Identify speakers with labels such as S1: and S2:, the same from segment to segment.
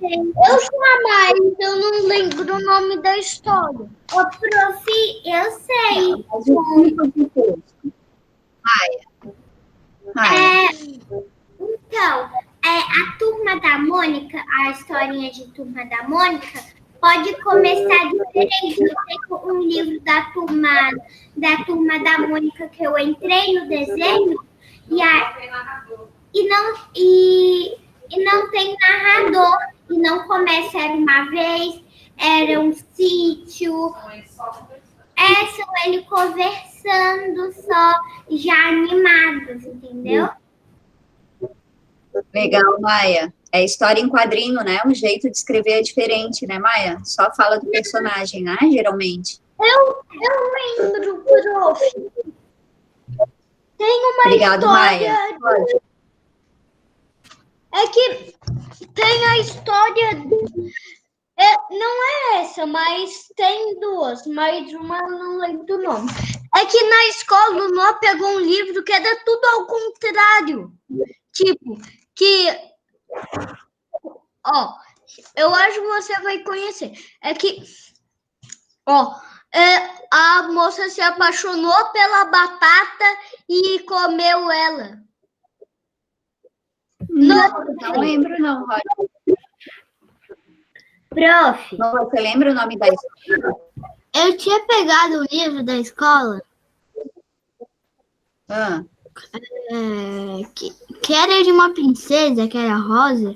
S1: Eu jamais, eu não lembro o nome da história.
S2: Ô, prof, eu sei.
S3: Mas o tipo de texto? Maia.
S2: Então, a Turma da Mônica, a historinha de Turma da Mônica, pode começar diferente. Eu tenho um livro da Turma da Mônica que eu entrei no desenho e não tem narrador. E não começa Era Uma Vez, Era um Sítio. São ele conversando só, já animados, entendeu?
S3: Legal, Maia. É história em quadrinho, né? Um jeito de escrever é diferente, né, Maia? Só fala do personagem, né? Geralmente.
S1: Eu lembro, prof. Tem uma
S3: Obrigado,
S1: história.
S3: Maia.
S1: É que tem a história. Não é essa, mas tem duas, mas uma eu não lembro o nome. É que na escola o Nó pegou um livro que era tudo ao contrário. Tipo, que. Ó, eu acho que você vai conhecer. É que. Ó, a moça se apaixonou pela batata e comeu ela.
S3: Não lembro, não, Roger.
S2: Prof.
S3: Você lembra o nome da história?
S1: Eu tinha pegado o livro da escola. Que era de uma princesa, que era rosa.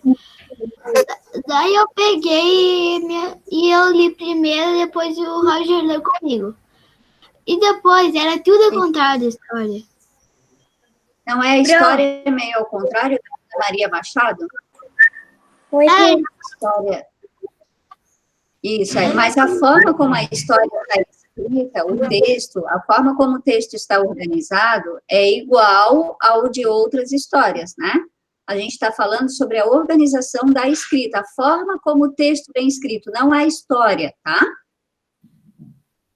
S1: Daí eu peguei e eu li primeiro, depois o Roger leu comigo. E depois era tudo ao contrário da história.
S3: Não é a história meio ao contrário da Maria Machado? História. Isso, mas a forma como a história está escrita, o texto, a forma como o texto está organizado é igual ao de outras histórias, né? A gente está falando sobre a organização da escrita, a forma como o texto vem escrito, não a história, tá?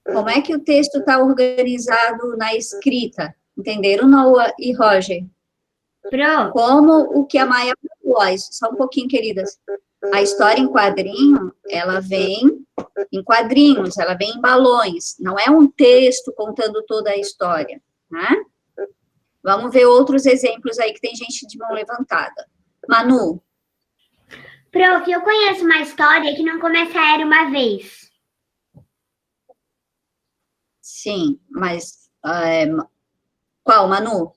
S3: Como é que o texto está organizado na escrita? Entenderam, Noah e Roger? Como o que a Maia falou, só um pouquinho, queridas. A história em quadrinho, ela vem em quadrinhos, ela vem em balões, não é um texto contando toda a história, né? Vamos ver outros exemplos aí que tem gente de mão levantada. Manu.
S2: Prof, eu conheço uma história que não começa Era Uma Vez.
S3: Sim, mas qual, Manu?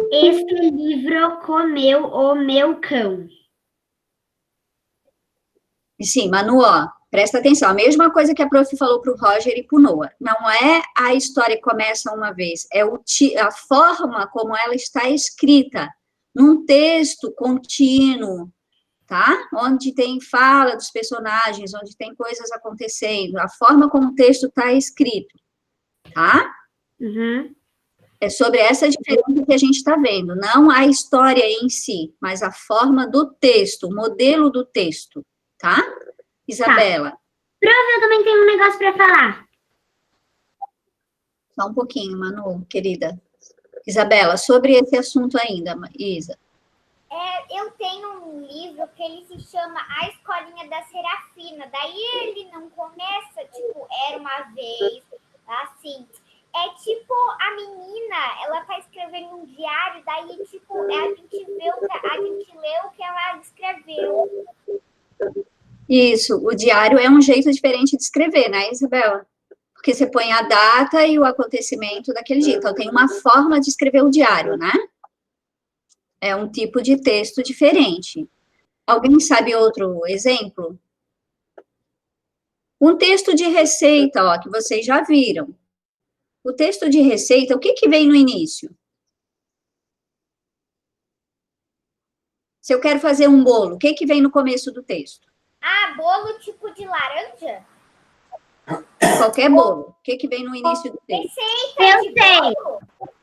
S2: Este livro comeu o meu cão.
S3: Sim, Manu, ó, presta atenção, a mesma coisa que a prof falou para o Roger e para o Noah, não é a história que começa uma vez, é a forma como ela está escrita, num texto contínuo, tá? Onde tem fala dos personagens, onde tem coisas acontecendo, a forma como o texto está escrito, tá?
S2: Uhum.
S3: É sobre essa diferença que a gente está vendo, não a história em si, mas a forma do texto, o modelo do texto, tá? Isabela.
S2: Tá. Prof, eu também tenho um negócio para falar.
S3: Só um pouquinho, Manu, querida. Isabela, sobre esse assunto ainda, Isa.
S2: Eu tenho um livro que ele se chama A Escolinha da Serafina. Daí ele não começa, tipo, Era Uma Vez, assim. É tipo, a menina, ela tá escrevendo um diário, daí, tipo, a gente lê o que ela escreveu.
S3: Isso, o diário é um jeito diferente de escrever, né, Isabela? Porque você põe a data e o acontecimento daquele dia. Então, tem uma forma de escrever o diário, né? É um tipo de texto diferente. Alguém sabe outro exemplo? Um texto de receita, ó, que vocês já viram. O texto de receita, o que que vem no início? Se eu quero fazer um bolo, o que que vem no começo do texto?
S2: Bolo tipo de laranja?
S3: Qualquer bolo. O que que vem no início do texto?
S2: Receita. Eu sei.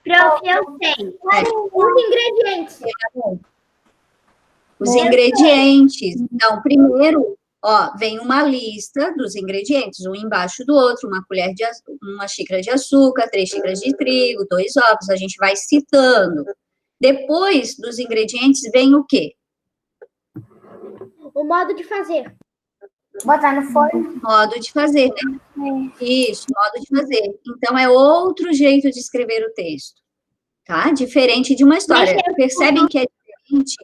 S2: Prof, eu sei. Os ingredientes.
S3: Os ingredientes. Então, primeiro, ó, vem uma lista dos ingredientes, um embaixo do outro, uma xícara de açúcar, 3 xícaras de trigo, 2 ovos, a gente vai citando. Depois dos ingredientes vem o quê?
S1: o modo de fazer.
S2: Botar no forno?
S3: Modo de fazer, né? Isso, modo de fazer. Então, é outro jeito de escrever o texto, tá? Diferente de uma história. Percebem que é diferente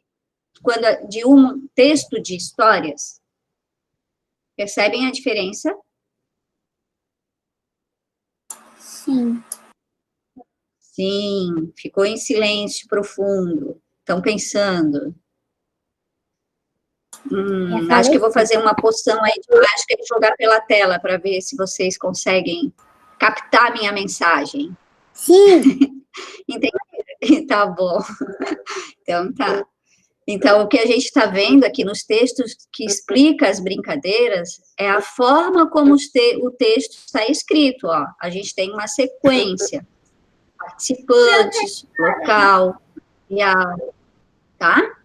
S3: de um texto de histórias? Percebem a diferença?
S2: Sim.
S3: Sim, ficou em silêncio profundo. Estão pensando. Acho que eu vou fazer uma poção aí de mágica e jogar pela tela para ver se vocês conseguem captar minha mensagem.
S2: Sim.
S3: Entendi? Tá bom. Então, tá. Então, o que a gente está vendo aqui nos textos que explica as brincadeiras é a forma como o texto está escrito, ó. A gente tem uma sequência, participantes, local e aula, tá?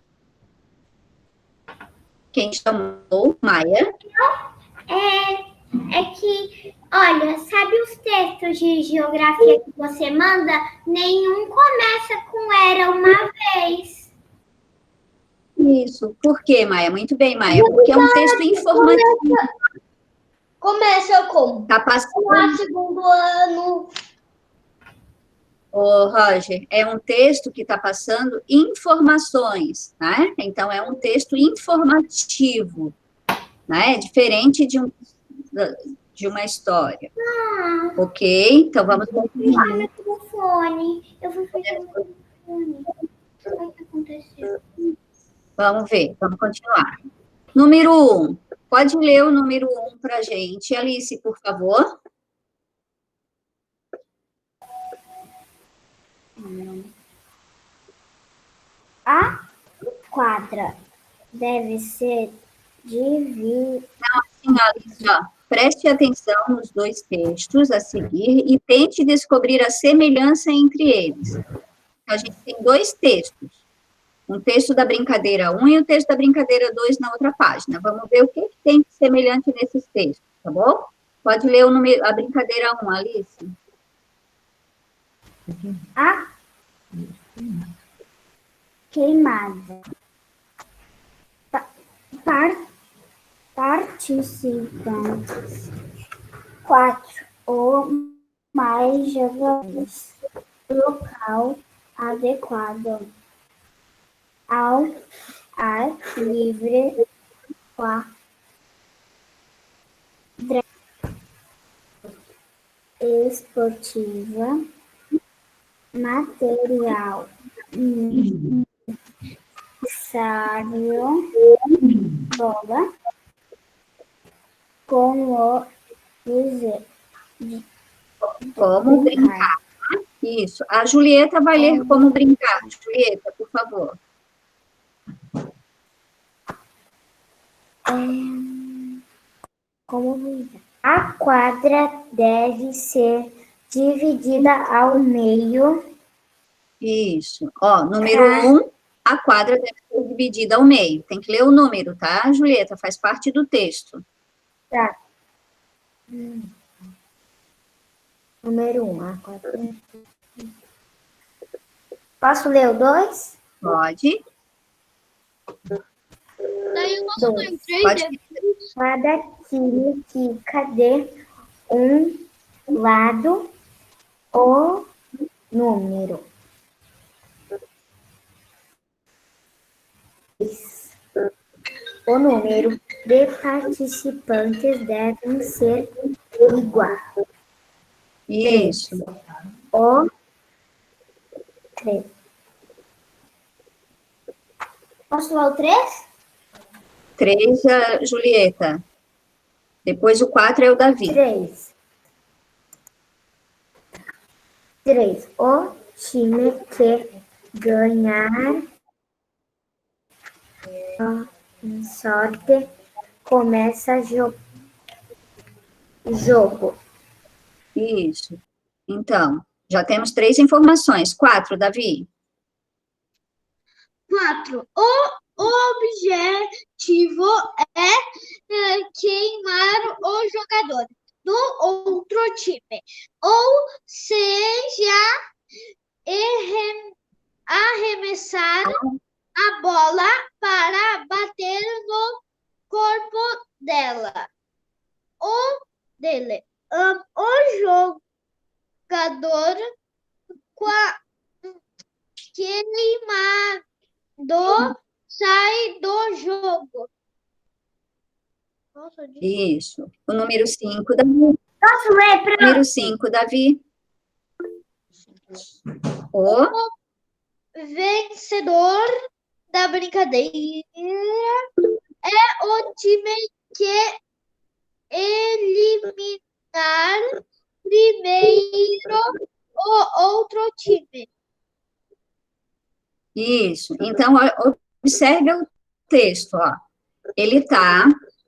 S3: Quem chamou? Maia?
S2: É que, olha, sabe os textos de geografia que você manda? Nenhum começa com era uma vez.
S3: Isso. Por quê, Maia? Muito bem, Maia. Porque é um texto informativo.
S1: Começa com
S3: Tá passando.
S1: Olá, segundo ano.
S3: Ô, Roger, é um texto que está passando informações, né? Então, é um texto informativo, né? Diferente de uma história. Ok? Então, vamos continuar.
S2: Meu telefone. Eu vou fechar meu telefone. O que aconteceu?
S3: Vamos ver, vamos continuar. Número 1. Pode ler o número 1 para a gente. Alice, por favor.
S2: A quadra deve ser dividida.
S3: Sim, Alice, ó, preste atenção nos dois textos a seguir e tente descobrir a semelhança entre eles. Então, a gente tem dois textos. Um texto da brincadeira 1 e o texto da brincadeira 2 na outra página. Vamos ver o que tem de semelhante nesses textos, tá bom? Pode ler a brincadeira 1, Alice.
S2: A queimada. Participantes. 4 ou mais jogadores. Local adequado. Ao ar livre. Quadra esportiva. Material necessário. Bola. Como dizer.
S3: Como brincar. Isso. A Julieta vai ler como brincar. Julieta, por favor.
S2: Como brincar. A quadra deve ser dividida ao meio.
S3: Isso. Ó, número 1, a quadra deve ser dividida ao meio. Tem que ler o número, tá, Julieta? Faz parte do texto.
S2: Tá. Número 1. A quadra. Posso ler o 2?
S3: Pode.
S1: Daí eu não
S2: Dois.
S1: entrei.
S3: Pode.
S2: Cada time fica de um lado o número. O número de participantes deve ser igual.
S3: Isso.
S2: O 3. Posso ler o 3?
S3: 3, Julieta. Depois o 4 é o Davi.
S2: 3. O time que ganhar sorte começa jogo.
S3: Isso. Então, já temos 3 informações. 4, Davi.
S1: 4. O objetivo é queimar o jogador do outro time, ou seja, arremessar a bola para bater no corpo dela. O jogador queimado sai do jogo. Nossa,
S3: Isso. O número 5, Davi.
S2: Posso ler para
S3: Número 5, Davi. O
S1: vencedor da brincadeira é o time que eliminar primeiro o outro time.
S3: Isso. Então, observe o texto, ó. Ele está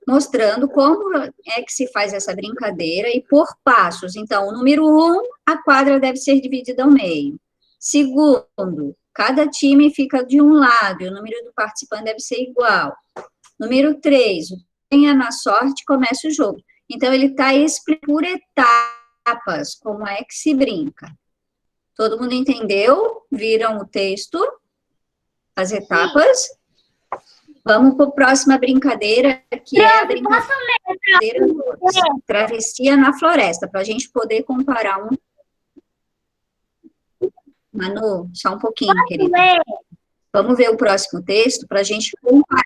S3: mostrando como é que se faz essa brincadeira e por passos. Então, o número 1, a quadra deve ser dividida ao meio. Segundo, cada time fica de um lado e o número do participante deve ser igual. Número 3, ganha na sorte, começa o jogo. Então, ele está explicando por etapas como é que se brinca. Todo mundo entendeu? Viram o texto? As etapas? Vamos para a próxima brincadeira, que é a brincadeira Travessia na Floresta, para a gente poder comparar um. Manu, só um pouquinho, querida. Vamos ver o próximo texto para a gente comparar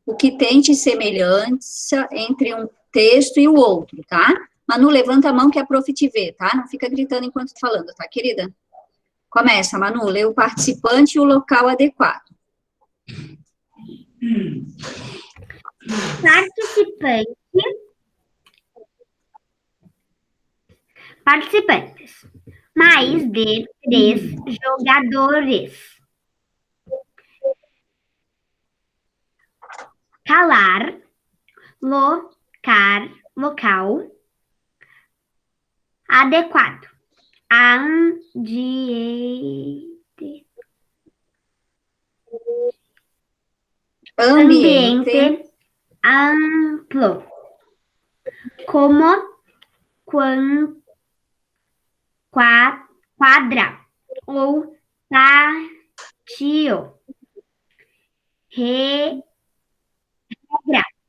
S3: o que tem de semelhança entre um texto e o outro, tá? Manu, levanta a mão que a prof te vê, tá? Não fica gritando enquanto falando, tá, querida? Começa, Manu, lê o participante e o local adequado.
S2: Participantes. Mais de 3 jogadores. Calar. Local. Adequado. Ambiente amplo. Como quadra ou pátio. Regra.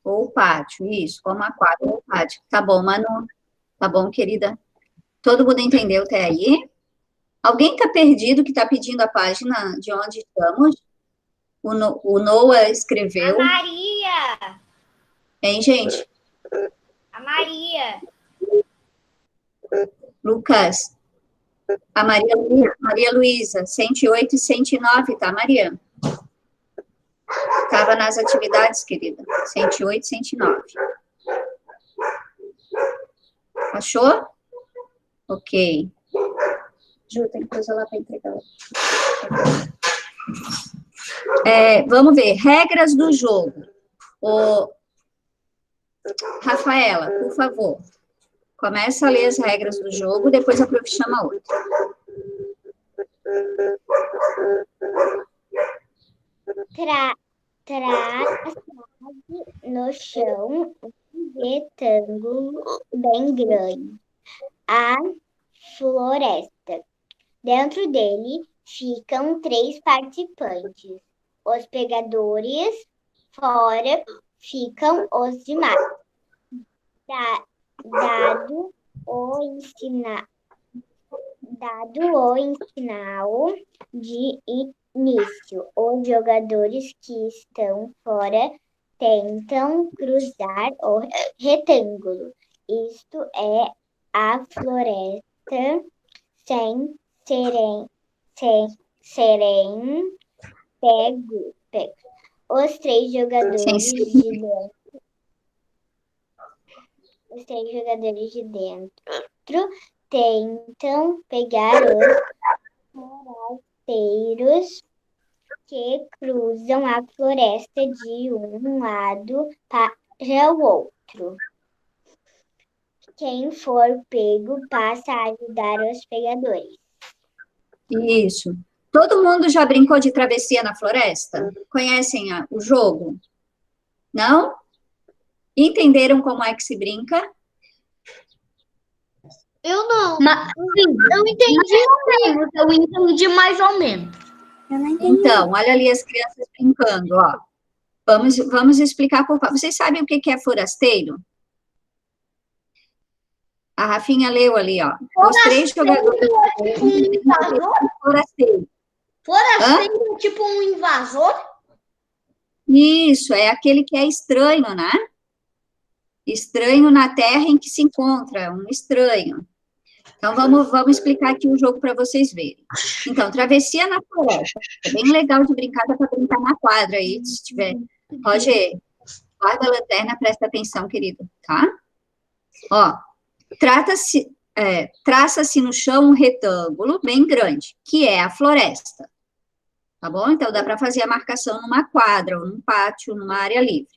S3: Ou pátio, isso, como a quadra ou pátio. Tá bom, Manu? Tá bom, querida? Todo mundo entendeu até aí? Alguém tá perdido que tá pedindo a página de onde estamos? O Noah escreveu.
S2: A Maria.
S3: Hein, gente?
S2: A Maria.
S3: Lucas. A Maria Luísa, 108 e 109, tá, Maria? Estava nas atividades, querida. 108 e 109. Achou? Ok. Ju, tem coisa lá para entregar. Vamos ver. Regras do jogo. Rafaela, por favor. Começa a ler as regras do jogo, depois a prof chama outra.
S2: Traça no chão um retângulo bem grande. A floresta. Dentro dele ficam 3 participantes. Os pegadores, fora ficam os demais. Dado o sinal de início, os jogadores que estão fora tentam cruzar o retângulo. Isto é a floresta sem serem pegos. Os 3 jogadores de dentro tentam pegar os forasteiros que cruzam a floresta de um lado para o outro. Quem for pego passa a ajudar os pegadores.
S3: Isso. Todo mundo já brincou de travessia na floresta? Conhecem o jogo? Não? Entenderam como é que se brinca?
S1: Eu não. Eu entendi, eu entendi mais ou menos.
S3: Então, olha ali as crianças brincando, ó. Vamos explicar por favor. Vocês sabem o que é forasteiro? A Rafinha leu ali, ó. Os 3 jogadores. Forasteiro.
S1: Forasteiro é tipo um invasor?
S3: Isso, é aquele que é estranho, né? Estranho na terra em que se encontra, um estranho. Então, vamos explicar aqui o jogo para vocês verem. Então, travessia na floresta. É bem legal de brincar, dá para brincar na quadra aí, se tiver. Roger, guarda a lanterna, presta atenção, querido, tá? Ó, traça-se no chão um retângulo bem grande, que é a floresta. Tá bom? Então, dá para fazer a marcação numa quadra, ou num pátio, numa área livre.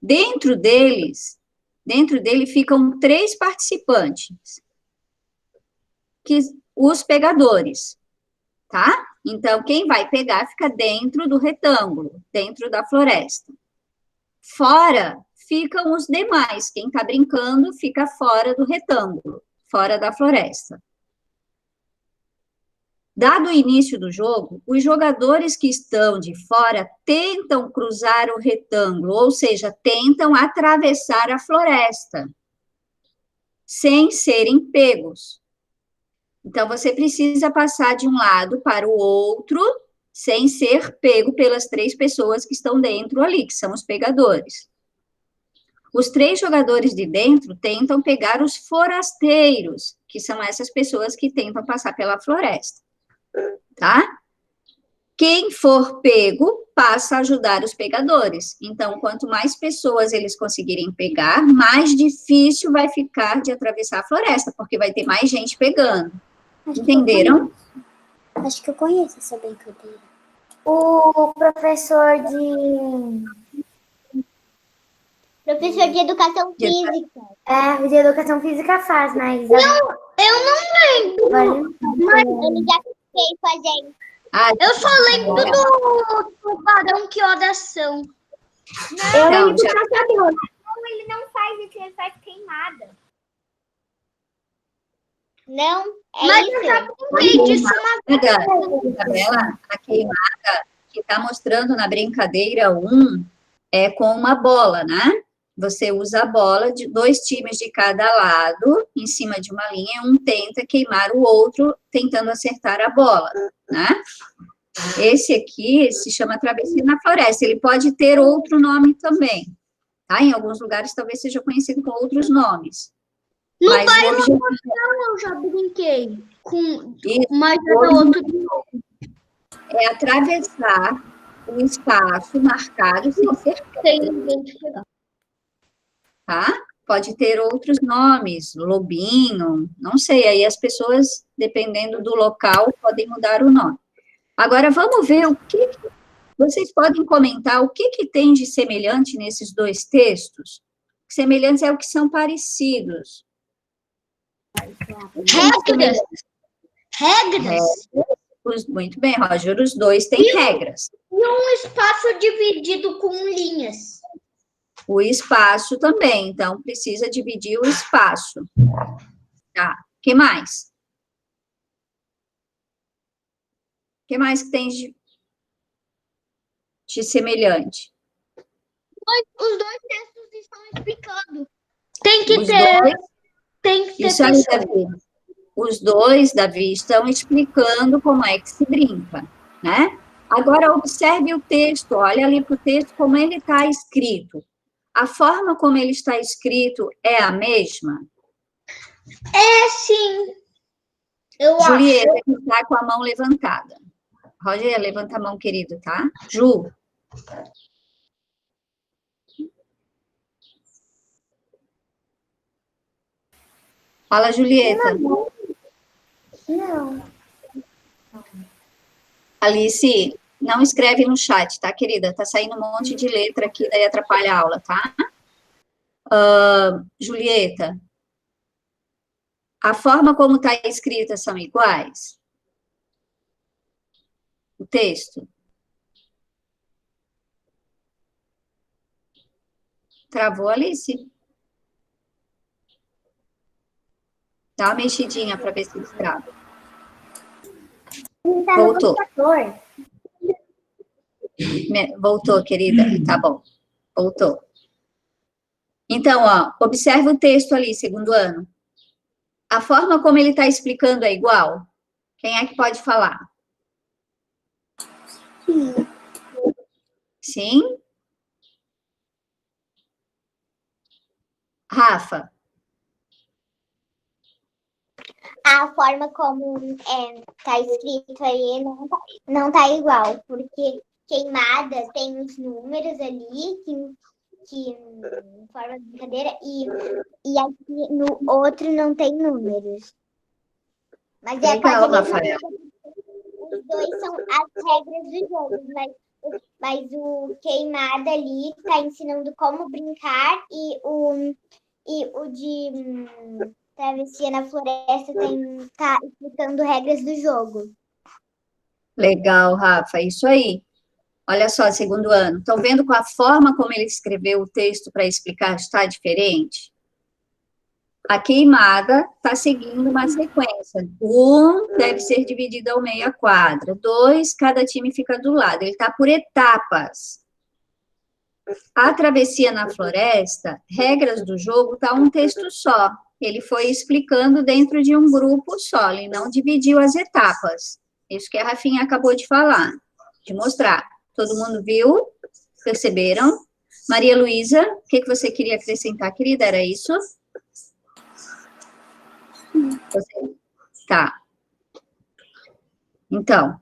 S3: Dentro dele ficam 3 participantes, os pegadores, tá? Então, quem vai pegar fica dentro do retângulo, dentro da floresta. Fora ficam os demais, quem está brincando fica fora do retângulo, fora da floresta. Dado o início do jogo, os jogadores que estão de fora tentam cruzar o retângulo, ou seja, tentam atravessar a floresta, sem serem pegos. Então, você precisa passar de um lado para o outro, sem ser pego pelas 3 pessoas que estão dentro ali, que são os pegadores. Os 3 jogadores de dentro tentam pegar os forasteiros, que são essas pessoas que tentam passar pela floresta. Tá? Quem for pego, passa a ajudar os pegadores. Então, quanto mais pessoas eles conseguirem pegar, mais difícil vai ficar de atravessar a floresta, porque vai ter mais gente pegando. Entenderam?
S2: Acho que eu conheço essa brincadeira. O professor de educação física. O de educação física faz, mas...
S1: Eu não lembro.
S2: Mas ele já fez fazendo.
S1: Eu só lembro do tubarão que oração.
S2: Não, ele não faz isso, ele faz queimada. Não,
S1: Mas eu já brinquei disso uma vez.
S3: Isabela, a queimada que está mostrando na brincadeira 1 é com uma bola, né? Você usa a bola de 2 times de cada lado, em cima de uma linha, um tenta queimar o outro, tentando acertar a bola, né? Esse aqui se chama Travessia na Floresta, ele pode ter outro nome também, tá? Em alguns lugares talvez seja conhecido com outros nomes.
S1: No
S3: Mas
S1: bairro
S3: objetivo...
S1: eu já brinquei com
S3: mais
S1: outro.
S3: É atravessar um espaço marcado sem ser
S1: Tem
S3: tá? Pode ter outros nomes, lobinho, não sei, aí as pessoas, dependendo do local, podem mudar o nome. Agora, vamos ver o que vocês podem comentar, o que tem de semelhante nesses 2 textos? Semelhantes é o que são parecidos.
S1: Regras.
S3: Muito bem, Roger, os 2 têm regras.
S1: E um espaço dividido com linhas.
S3: O espaço também, então precisa dividir o espaço. Tá, o que mais? O que mais que tem de semelhante?
S1: Os 2 textos estão explicando. Tem que ter
S3: Isso aí, Davi. Os 2, Davi, estão explicando como é que se brinca, né? Agora, observe o texto, olha ali para o texto como ele está escrito. A forma como ele está escrito é a mesma?
S1: É, sim.
S3: Julieta, que está com a mão levantada. Roger, levanta a mão, querido, tá? Ju. Fala, Julieta.
S2: Não.
S3: Alice, não escreve no chat, tá, querida? Tá saindo um monte de letra aqui, daí atrapalha a aula, tá? Julieta, a forma como está escrita são iguais? O texto? Travou, Alice? Dá uma mexidinha para ver se destrava. Voltou. Voltou, querida? Tá bom. Voltou. Então, ó, observa o texto ali, segundo ano. A forma como ele está explicando é igual? Quem é que pode falar?
S2: Sim.
S3: Sim? Rafa?
S2: A forma como tá escrito aí não tá igual, porque queimada tem os números ali que forma de brincadeira e aqui no outro não tem números. Mas
S3: Legal,
S2: quase a mesma
S3: Rafael.
S2: coisa. Os dois são as regras do jogo, mas o queimada ali tá ensinando como brincar e o de Travessia na Floresta tá explicando regras do jogo.
S3: Legal, Rafa, isso aí. Olha só, segundo ano. Estão vendo com a forma como ele escreveu o texto para explicar está diferente? A queimada está seguindo uma sequência. 1 deve ser dividido ao meio a quadra. 2, cada time fica do lado. Ele está por etapas. A travessia na floresta, regras do jogo, está um texto só. Ele foi explicando dentro de um grupo só. Ele não dividiu as etapas. Isso que a Rafinha acabou de falar, de mostrar. Todo mundo viu? Perceberam? Maria Luísa, o que você queria acrescentar, querida? Era isso? Tá. Então,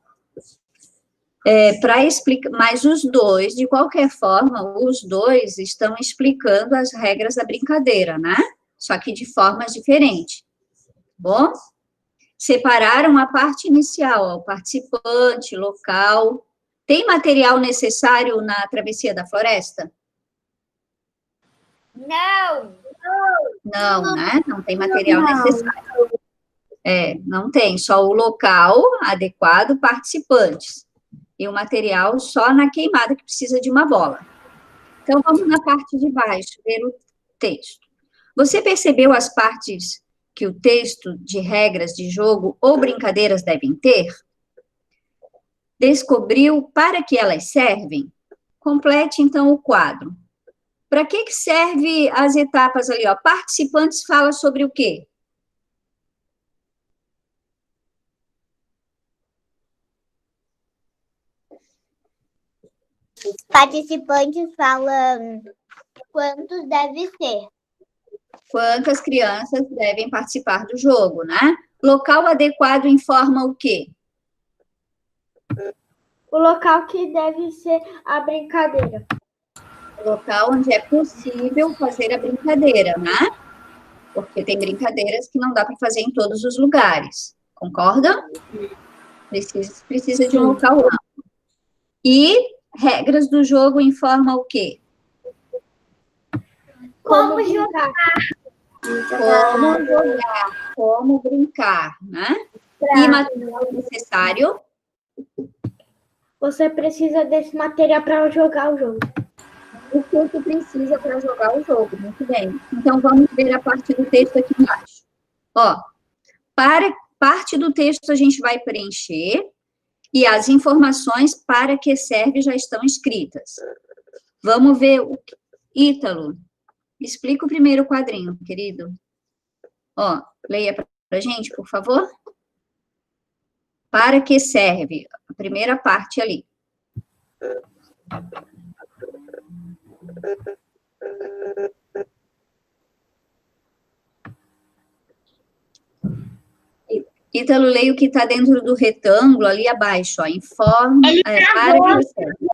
S3: para explicar, mas os dois, de qualquer forma, os dois estão explicando as regras da brincadeira, né? Só que de formas diferentes. Bom? Separaram a parte inicial, ó, o participante, local. Tem material necessário na travessia da floresta?
S2: Não!
S3: Não, né? Não tem material necessário. Não tem, só o local adequado, participantes. E o material só na queimada, que precisa de uma bola. Então, vamos na parte de baixo, ver o texto. Você percebeu as partes que o texto de regras de jogo ou brincadeiras devem ter? Descobriu para que elas servem? Complete, então, o quadro. Para que serve as etapas ali, ó? Participantes fala sobre o quê?
S2: Participantes falam quantos deve ser.
S3: Quantas crianças devem participar do jogo, né? Local adequado informa o quê?
S1: O local que deve ser a brincadeira.
S3: O local onde é possível fazer a brincadeira, né? Porque tem brincadeiras que não dá para fazer em todos os lugares. Concorda? Precisa de um local amplo. E regras do jogo informam o quê?
S2: Como jogar.
S3: Como jogar, como brincar, né? E material necessário?
S1: Você precisa desse material para jogar o jogo.
S3: O que você precisa para jogar o jogo, muito bem. Então, vamos ver a parte do texto aqui embaixo. Ó, para parte do texto a gente vai preencher e as informações para que serve já estão escritas. Vamos ver o Ítalo. Explica o primeiro quadrinho, querido. Ó, leia para a gente, por favor. Para que serve? A primeira parte ali. Ítalo, leia o que está dentro do retângulo ali abaixo, ó. Informa. Para que serve.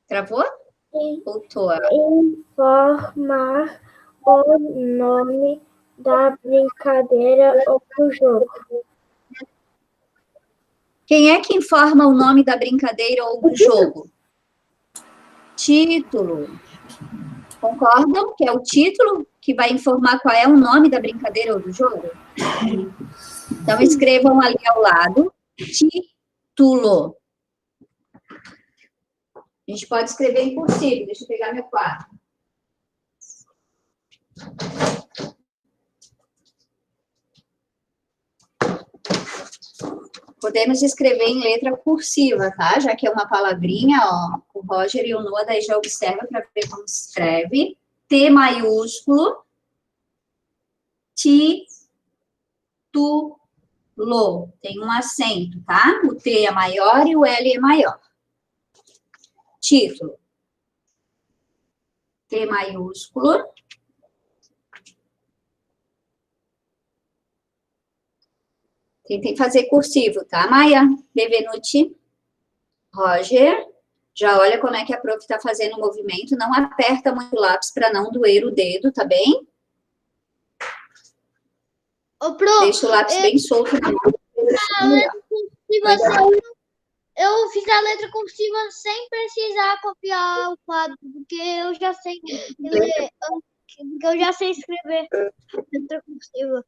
S3: Travou? Voltou.
S1: Informar o nome da brincadeira ou do jogo.
S3: Quem é que informa o nome da brincadeira ou do jogo? Título. Concordam que é o título que vai informar qual é o nome da brincadeira ou do jogo? Então, escrevam ali ao lado, título. A gente pode escrever em cursivo. Deixa eu pegar meu quadro. Podemos escrever em letra cursiva, tá? Já que é uma palavrinha, ó. O Roger e o Noah daí já observa para ver como se escreve. T maiúsculo. Título. Tem um acento, tá? O T é maior e o L é maior. Título. T maiúsculo. Tentem fazer cursivo, tá, Maia? Bevenuti. Roger. Já olha como é que a prof tá fazendo o movimento. Não aperta muito o lápis para não doer o dedo, tá bem?
S1: Ô, Pro,
S3: deixa o lápis bem solto na mão.
S1: Eu fiz a letra cursiva sem precisar copiar o quadro, porque eu já sei ler, porque eu já sei escrever letra cursiva.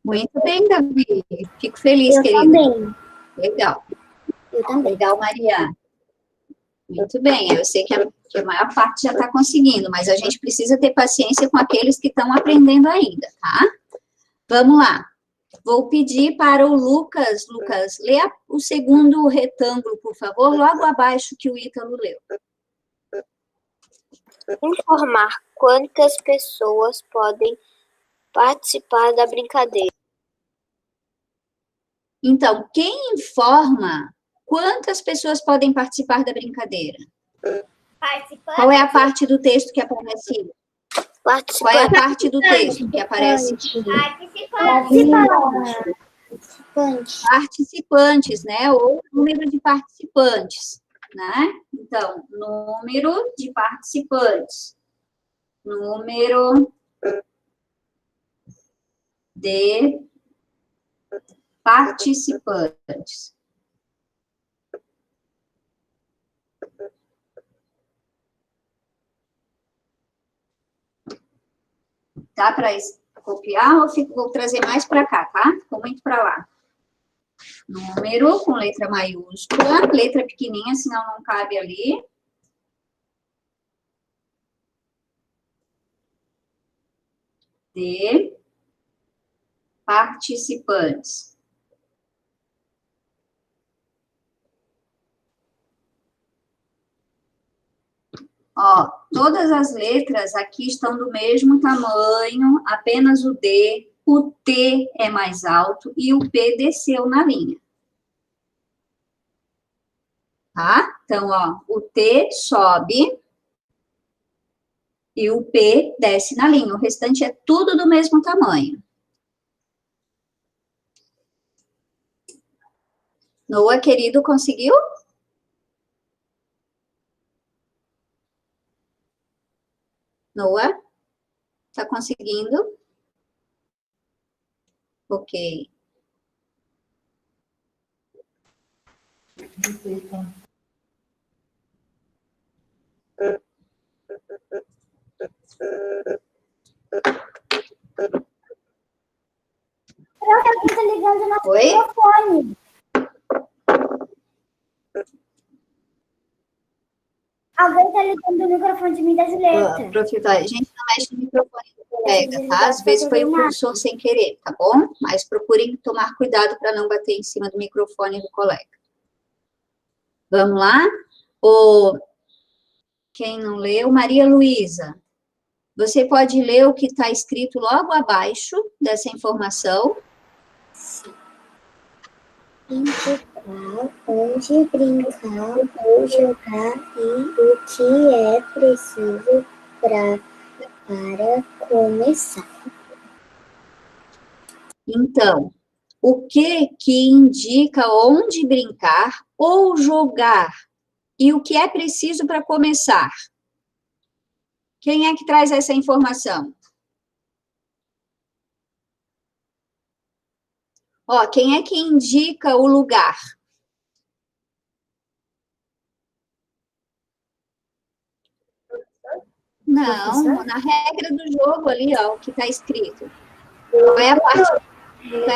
S3: Muito bem, Davi. Fico feliz,
S1: Eu
S3: querida.
S1: também.
S3: Legal.
S1: Eu também.
S3: Legal, Maria. Muito bem. Eu sei que a maior parte já está conseguindo, mas a gente precisa ter paciência com aqueles que estão aprendendo ainda, tá? Vamos lá. Vou pedir para o Lucas. Lucas, lê o segundo retângulo, por favor, logo abaixo que o Ítalo leu.
S4: Informar quantas pessoas podem participar da brincadeira.
S3: Então, quem informa quantas pessoas podem participar da brincadeira?
S2: Participante.
S3: Qual é a parte do texto que aparece? Qual é a parte do texto que aparece? Participantes, né? Ou número de participantes, né? Então, número de participantes. Número de participantes. Tá para copiar ou vou trazer mais para cá, tá? Ficou muito para lá. Número com letra maiúscula, letra pequenininha, senão não cabe ali. De participantes. Ó, todas as letras aqui estão do mesmo tamanho, apenas o D, o T é mais alto e o P desceu na linha. Tá? Então, ó, o T sobe e o P desce na linha. O restante é tudo do mesmo tamanho. Noah, querido, conseguiu? Noah? Tá conseguindo? Ok.
S2: Alguém tá ligando no
S3: Oi?
S2: microfone. Alguém tá ligando o microfone de mim das letras.
S3: Professor, a gente não mexe no microfone do colega, tá? Às vezes foi o professor sem querer, tá bom? Mas procurem tomar cuidado para não bater em cima do microfone do colega. Vamos lá? Quem não leu, Maria Luísa. Você pode ler o que está escrito logo abaixo dessa informação?
S4: Indicar onde brincar ou jogar e o que é preciso para começar.
S3: Então, o que indica onde brincar ou jogar e o que é preciso para começar? Quem é que traz essa informação? Ó, quem é que indica o lugar? Não, na regra do jogo ali, ó, o que está escrito. Qual é a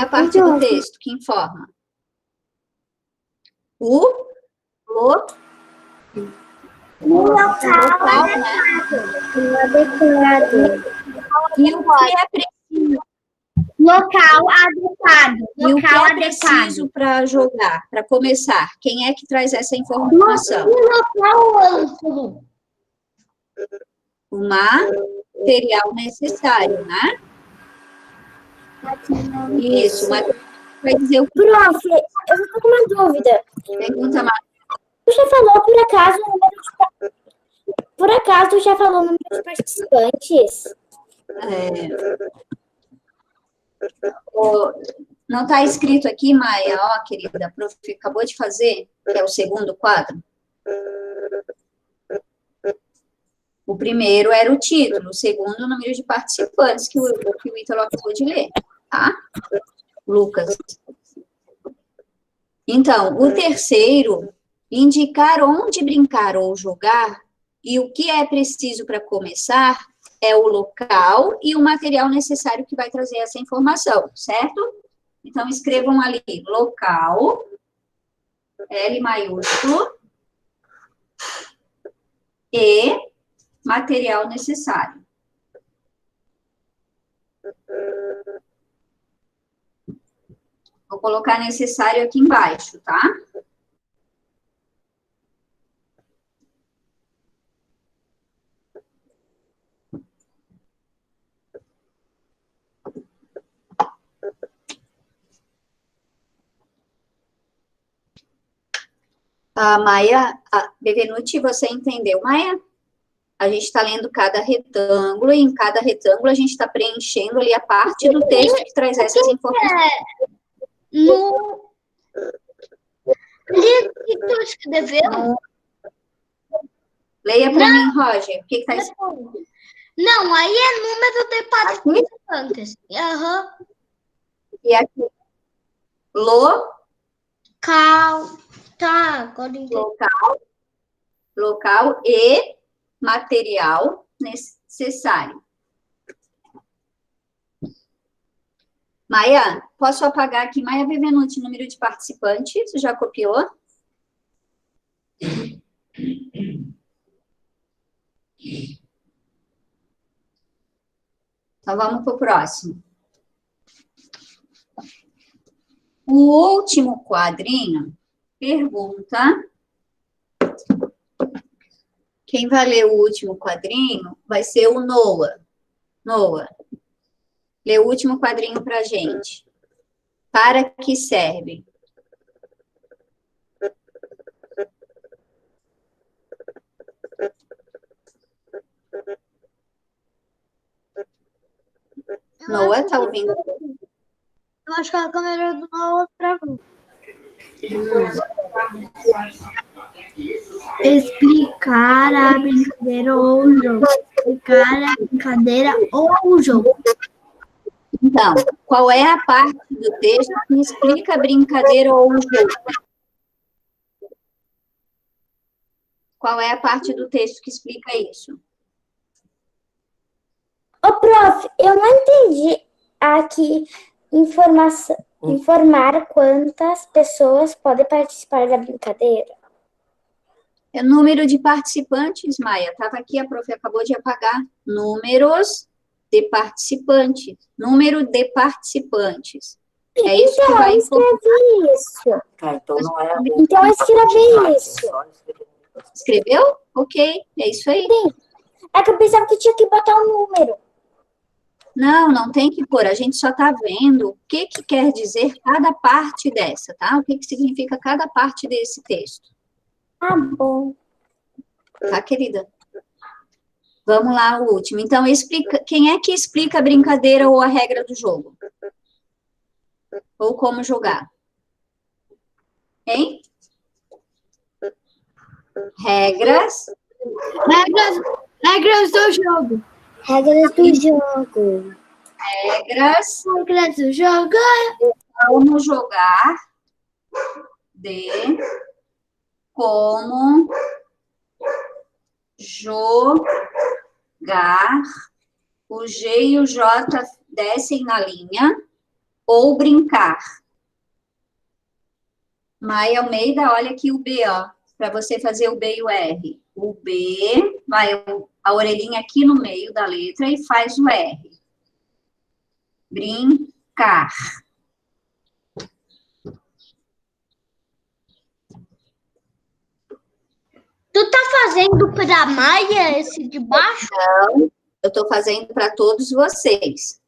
S3: parte do texto que informa? O local, né? E o que é preciso?
S1: Local adequado.
S3: E o que
S1: Local
S3: é preciso para jogar, para começar? Quem é que traz essa informação?
S1: Local amplo.
S3: O material necessário, né? Isso, mas vai dizer o que?
S4: Prof, eu só tô com uma dúvida.
S3: Pergunta mais.
S4: Tu já falou, por acaso, o número por acaso, tu já falou o número de participantes?
S3: Não está escrito aqui, Maia, ó, querida, a prof acabou de fazer, que é o segundo quadro. O primeiro era o título, o segundo, o número de participantes, que o Ítalo acabou de ler, tá? Lucas. Então, o terceiro, indicar onde brincar ou jogar, e o que é preciso para começar é o local e o material necessário que vai trazer essa informação, certo? Então, escrevam ali, local, L maiúsculo, e material necessário. Vou colocar necessário aqui embaixo, tá? A Maia, a Bevenuti, você entendeu, Maia? A gente está lendo cada retângulo, e em cada retângulo a gente está preenchendo ali a parte do texto que traz essas informações.
S1: No... que tu escreveu?
S3: Leia para mim, Roger. O que está escrito?
S1: Não, aí é número de participantes. Aham.
S3: E aqui,
S1: Tá, agora entendi.
S3: Local e material necessário. Maia, posso apagar aqui? Maia Bevenuti, número de participantes, já copiou? Então, vamos para o próximo. O último quadrinho pergunta... Quem vai ler o último quadrinho vai ser o Noah. Noah, lê o último quadrinho para a gente. Para que serve? Noah, tá ouvindo?
S1: Eu acho que a câmera do Noah travou. Explicar a brincadeira ou o jogo. Explicar a brincadeira ou o jogo.
S3: Então, qual é a parte do texto que explica a brincadeira ou o jogo? Qual é a parte do texto que explica isso?
S4: Ô, prof, eu não entendi aqui informar quantas pessoas podem participar da brincadeira.
S3: É número de participantes, Maia. Estava aqui, a prof acabou de apagar. Números de participantes. Número de participantes. É isso que vai informar.
S4: Eu escrevi isso.
S5: Então não é.
S4: Então eu escrevi isso.
S3: Escreveu? Ok, é isso aí.
S4: Sim. É que eu pensava que tinha que botar um número.
S3: Não, não tem que pôr. A gente só está vendo o que quer dizer cada parte dessa, tá? O que significa cada parte desse texto.
S4: Tá bom.
S3: Tá, querida? Vamos lá, o último. Então, explica. Quem é que explica a brincadeira ou a regra do jogo? Ou como jogar? Hein? Regras.
S1: Regras do jogo.
S4: Regras do jogo.
S3: Regras.
S1: Regras do jogo.
S3: Como jogar. Como jogar. O G e o J descem na linha. Ou brincar. Maia Almeida, olha aqui o B, ó. Para você fazer o B e o R. O B, vai a orelhinha aqui no meio da letra e faz o R. Brincar. brincar.
S1: Tu tá fazendo para a Maia esse de baixo?
S3: Não, eu estou fazendo para todos vocês.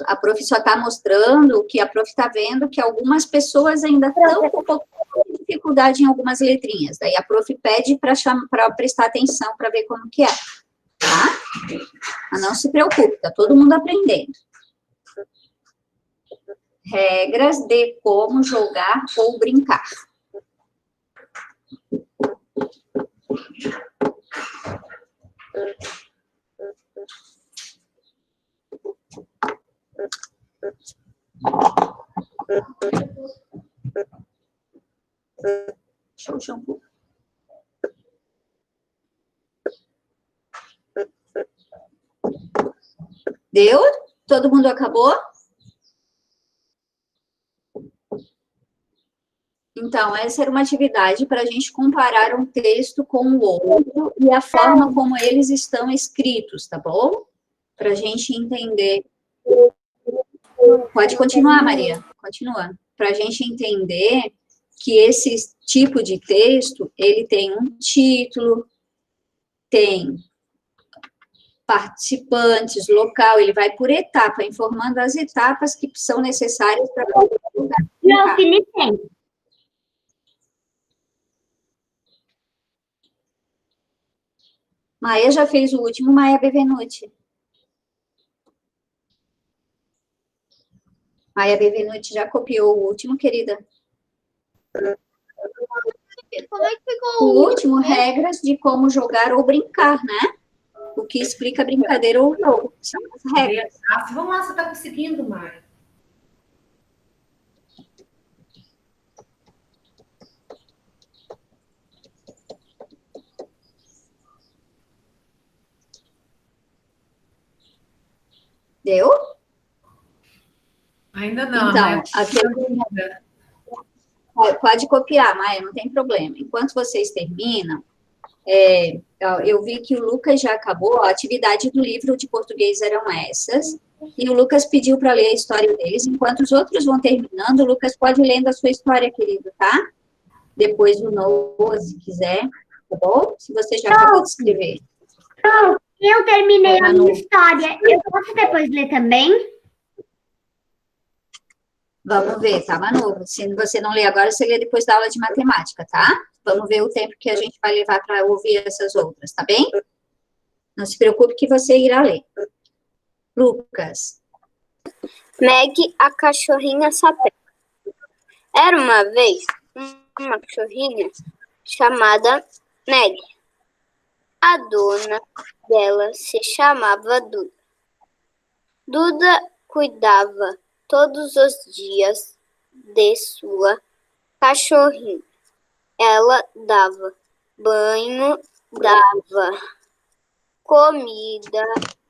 S3: A prof só está mostrando que a prof está vendo que algumas pessoas ainda estão com um pouco de dificuldade em algumas letrinhas. Daí a prof pede para prestar atenção para ver como que é, tá? Mas não se preocupe, está todo mundo aprendendo. Regras de como jogar ou brincar. Deixa eu shampoo. Deu? Todo mundo acabou? Então, essa era uma atividade para a gente comparar um texto com o outro e a forma como eles estão escritos, tá bom? Para a gente entender. Pode continuar, Maria. Continua. Para a gente entender que esse tipo de texto, ele tem um título, tem participantes, local, ele vai por etapa, informando as etapas que são necessárias para
S4: Não, Felipe.
S3: Maia já fez o último, Maia Bevenuti. Maia Bevenuti já copiou o último, querida?
S1: Como é que ficou
S3: O último, regras de como jogar ou brincar, né? O que explica brincadeira ou jogo. São as regras.
S5: Vamos lá, você está conseguindo, Maia.
S3: Deu?
S5: Ainda não.
S3: Então, pode copiar, Maia, não tem problema. Enquanto vocês terminam, eu vi que o Lucas já acabou, a atividade do livro de português eram essas, e o Lucas pediu para ler a história deles. Enquanto os outros vão terminando, o Lucas pode ir lendo a sua história, querido, tá? Depois do Noah, se quiser, tá bom? Se você já acabou de escrever.
S4: Eu terminei a minha história. Eu posso depois ler também?
S3: Vamos ver, tá, Manu? Se você não lê agora, você lê depois da aula de matemática, tá? Vamos ver o tempo que a gente vai levar para ouvir essas outras, tá bem? Não se preocupe que você irá ler. Lucas.
S6: Meg, a cachorrinha sapeca. Era uma vez uma cachorrinha chamada Meg. A dona dela se chamava Duda. Duda cuidava todos os dias de sua cachorrinha. Ela dava banho, dava comida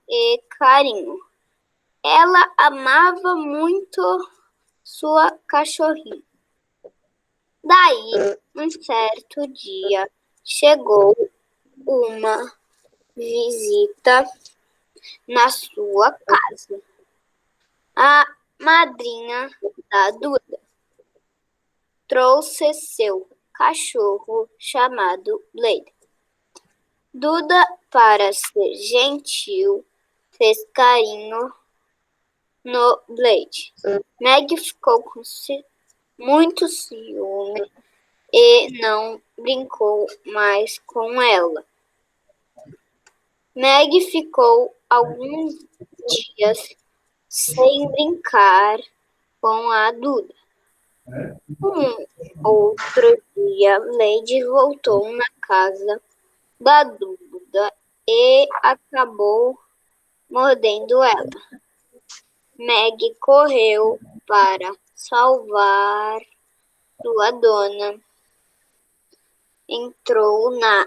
S6: e carinho. Ela amava muito sua cachorrinha. Daí, um certo dia, chegou uma visita na sua casa. A madrinha da Duda trouxe seu cachorro chamado Blade. Duda, para ser gentil, fez carinho no Blade. Meg ficou com muito ciúme e não brincou mais com ela. Meg ficou alguns dias sem brincar com a Duda. Um outro dia, Lady voltou na casa da Duda e acabou mordendo ela. Meg correu para salvar sua dona. Entrou na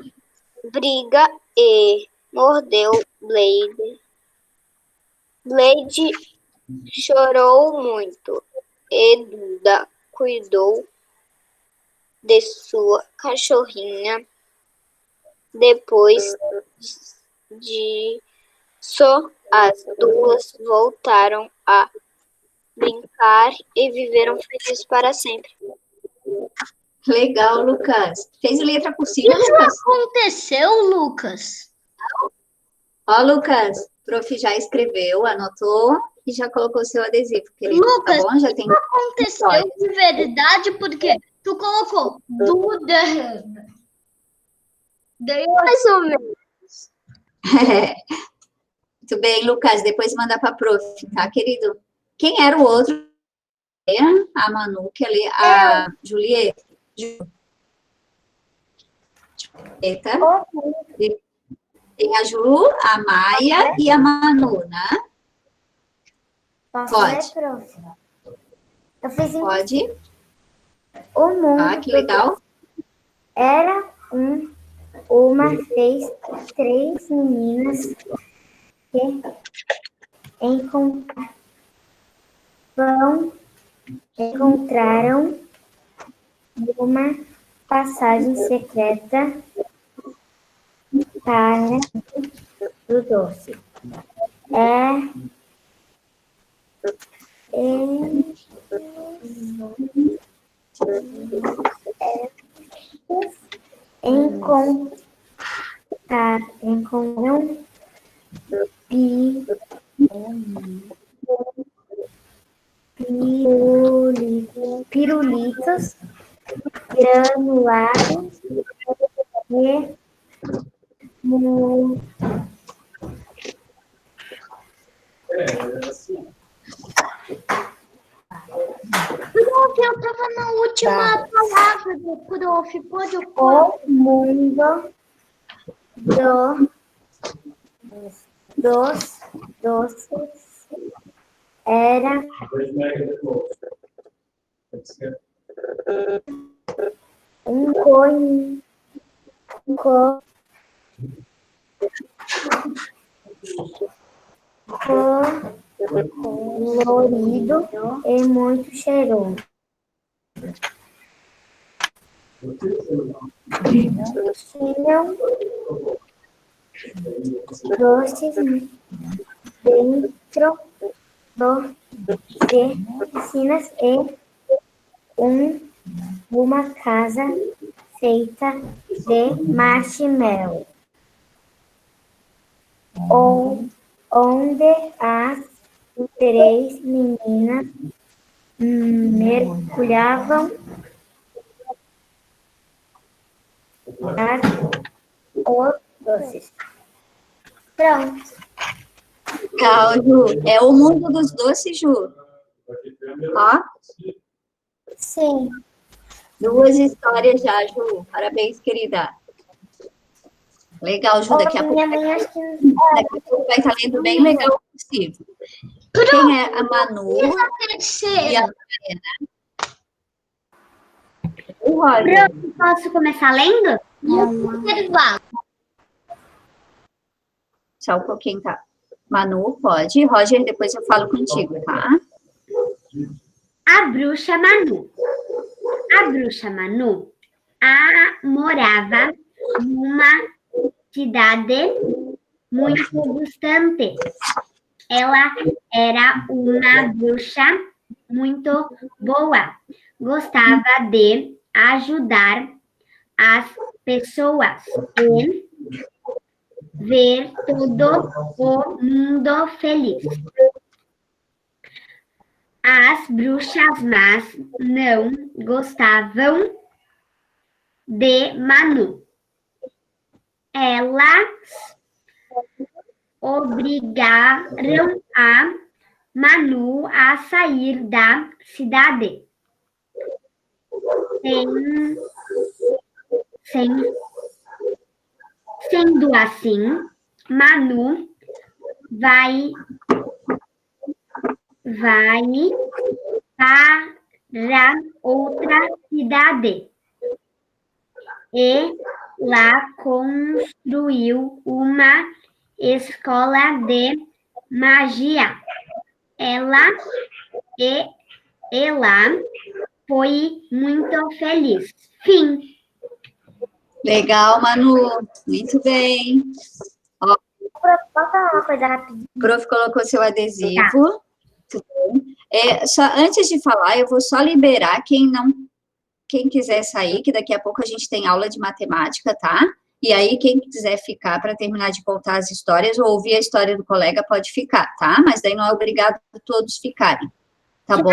S6: briga e mordeu Blade. Blade chorou muito e Duda cuidou de sua cachorrinha. Depois disso, as duas voltaram a brincar e viveram felizes para sempre.
S3: Legal, Lucas. Fez letra cursiva,
S1: Isso
S3: Lucas?
S1: aconteceu, Lucas?
S3: Ó, Lucas, o prof já escreveu, anotou e já colocou seu adesivo, querido.
S1: Lucas,
S3: Tá bom? Já tem.
S1: Aconteceu de verdade porque tu colocou Duda. Daí eu
S6: Mais ou menos.
S3: Muito bem, Lucas. Depois manda para prof, tá, querido? Quem era o outro? A Manu, que ali, a Julieta. Julieta. Tem a Ju, a Maia e a Manu, né?
S4: Posso
S3: Pode.
S4: ler, prof? Eu fiz
S3: Pode.
S4: o mundo.
S3: Ah, que legal.
S4: Era uma vez 3 meninas que encontraram uma passagem secreta para o doce. Encontraram pirulitos granulados e
S1: eu tava na última palavra do prof. Pode
S4: o mundo dos doces era colorido e muito cheiroso. Tinham doces dentro de piscinas e uma casa feita de marshmallow, onde as 3 meninas mergulhavam os doces. Pronto.
S3: Legal, Ju. É o mundo dos doces, Ju. Ó,
S4: Sim.
S3: 2 histórias já, Ju. Parabéns, querida. Legal, Ju. Daqui a pouco
S4: Minha mãe acho que
S3: vai estar lendo bem legal o possível. Quem é a Manu e a
S1: terceira.
S3: Mariana? O Roger.
S4: posso começar lendo?
S1: Observar.
S3: Só um pouquinho, tá? Manu, pode. Roger, depois eu falo contigo, tá?
S4: A bruxa Manu. A bruxa Manu morava numa cidade muito distante. Ela era uma bruxa muito boa. Gostava de ajudar as pessoas e ver todo o mundo feliz. As bruxas más não gostavam de Manu. Elas obrigaram a Manu a sair da cidade. Sendo assim, Manu vai para outra cidade e lá construiu uma escola de magia. Ela foi muito feliz. Fim.
S3: Legal, Manu. Muito bem.
S4: Posso falar uma coisa rapidinho?
S3: O prof colocou seu adesivo. Tudo bem. Só antes de falar, eu vou só liberar quem quiser sair, que daqui a pouco a gente tem aula de matemática, tá? E aí, quem quiser ficar para terminar de contar as histórias ou ouvir a história do colega, pode ficar, tá? Mas daí não é obrigado a todos ficarem, tá bom?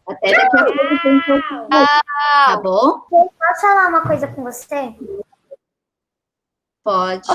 S3: Até daqui a pouco tem um pouco, tá bom?
S2: Posso falar uma coisa com você?
S3: Pode.